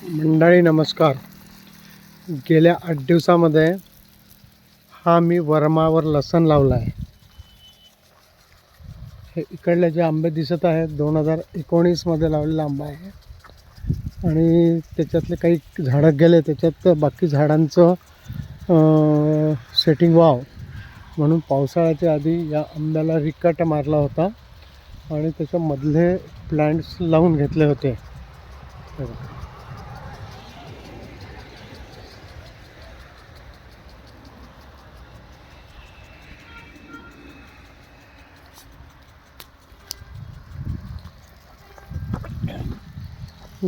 मंडळी नमस्कार. गेल्या 8 दिवसामध्ये हा मी वर्मावर लसण लावला आहे. हे इकडले जे आंबे दिसत आहेत 2019 मध्ये लावलेला आंबा आहे आणि त्याच्यातले काही झाडं गेले, त्याच्यात बाकी झाडांचं सेटिंग व्हावं म्हणून पावसाळ्याच्या आधी या आंब्याला रिकाटा मारला होता आणि त्याच्यामधले प्लांट्स लावून घेतले होते.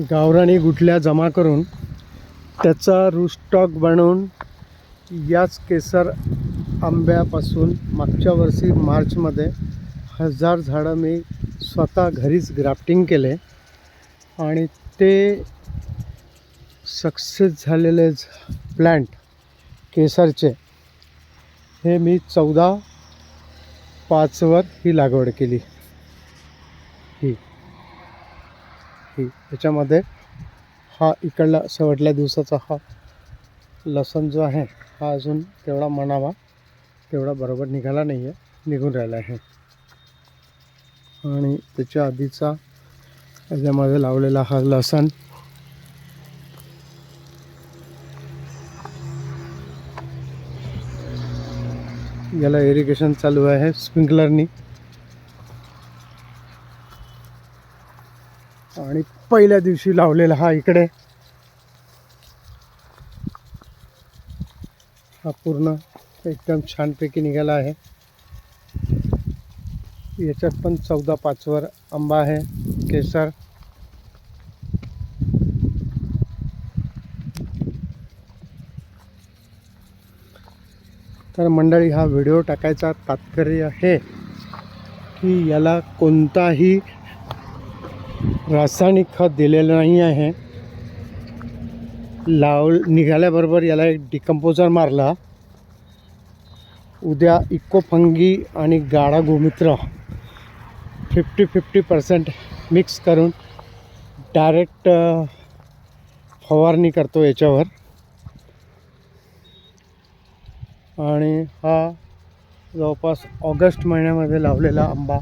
गावरानी गुठल्या जमा करून त्याचा रूस्टॉक बनवून याच केसर आंब्यापासून मागच्या वर्षी मार्चमध्ये 1000 झाडं मी स्वतः घरीच ग्राफ्टिंग केले आणि ते सक्सेस झालेले प्लांट केसरचे हे मी 14/5 ही लागवड केली. त्याच्यामध्ये हा इकडला शेवटल्या दिवसाचा हा लसण जो आहे हा अजून तेवढा म्हणावा तेवढा बरोबर निघाला नाही आहे, निघून राहिला आहे. आणि त्याच्या आधीचा याच्यामध्ये लावलेला हा लसण याला इरिगेशन चालू आहे स्प्रिंकलरनी. आणि पहिल्या दिवशी लावलेला हा इकडे हा पूर्ण एकदम छानपैकी निघाला आहे. याच्यात पण 14/5 आंबा आहे केसर. तर मंडळी, हा व्हिडिओ टाकायचा तात्पर्य आहे की याला कोणताही रासायनिक खत दिलेलं नाही आहे. निघाल्याबरोबर याला एक डिकम्पोजर मारला. उद्या इको फंगी आणि गाढा गोमूत्र 50-50% मिक्स करून डायरेक्ट फवारणी करतो याच्यावर. आणि हा जवळपास ऑगस्ट महिन्यामध्ये लावलेला आंबा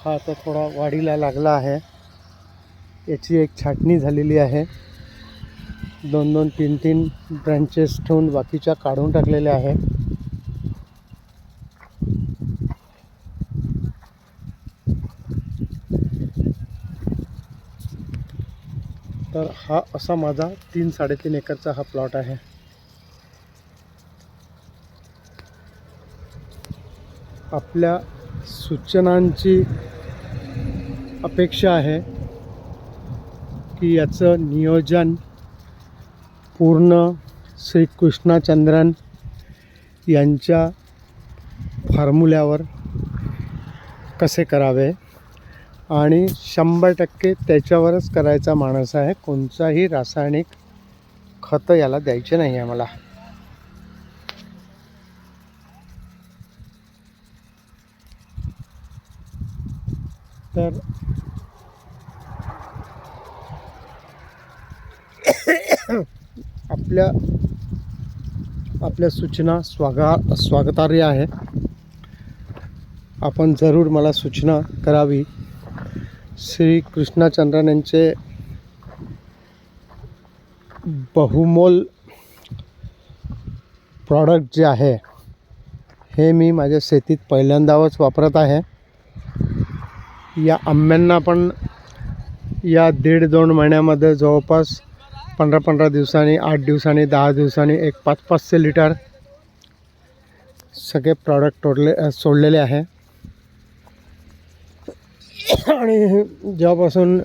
हा आता थोडा वाढीला लागला आहे. याची एक छाटणी झालेली आहे. 2-2, 3-3 ब्रांचेस ठेवून बाकीच्या काढून टाकलेल्या आहे. तर हा असा माझा 3-3.5 एकरचा हा प्लॉट आहे. आपल्या सूचनांची अपेक्षा आहे की याचं नियोजन पूर्ण श्री कृष्णचंद्रन यांच्या फॉर्म्युल्यावर कसे करावे आणि 100% त्याच्यावरच करायचा माणूस आहे. कोणताही रासायनिक खत याला द्यायचे नाही आहे मला. तर आपल्या सूचना स्वागतार्ह आहे. आपण जरूर मला सूचना करावी. श्री कृष्णचंद्रन यांचे बहुमोल प्रॉडक्ट जे आहे हे मी माझ्या शेतीत पहिल्यांदाच वापरत आहे. या आंब्यांना पण या 1.5-2 महिन्यामध्ये जवळपास 15-15 दिवसांनी, 8 दिवसांनी, 10 दिवसांनी एक 500 लिटर सगळे प्रॉडक्ट सोडलेले आहे. आणि जेव्हापासून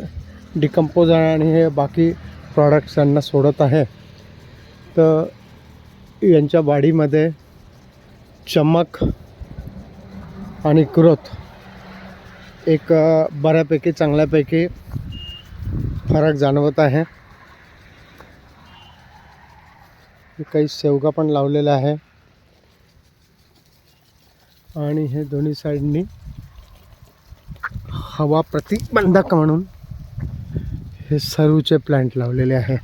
डिकम्पोजर आणि हे बाकी प्रॉडक्ट्स यांना सोडत आहे तर यांच्या वाढीमध्ये चमक आणि ग्रोथ एक बऱ्यापैकी चांगल्यापैकी फरक जाणवत आहे. काही शेवगा पण लावलेला आहे आणि हे दोन्ही साईडनी हवा प्रतिबंधक म्हणून हे सरूचे प्लांट लावलेले आहे.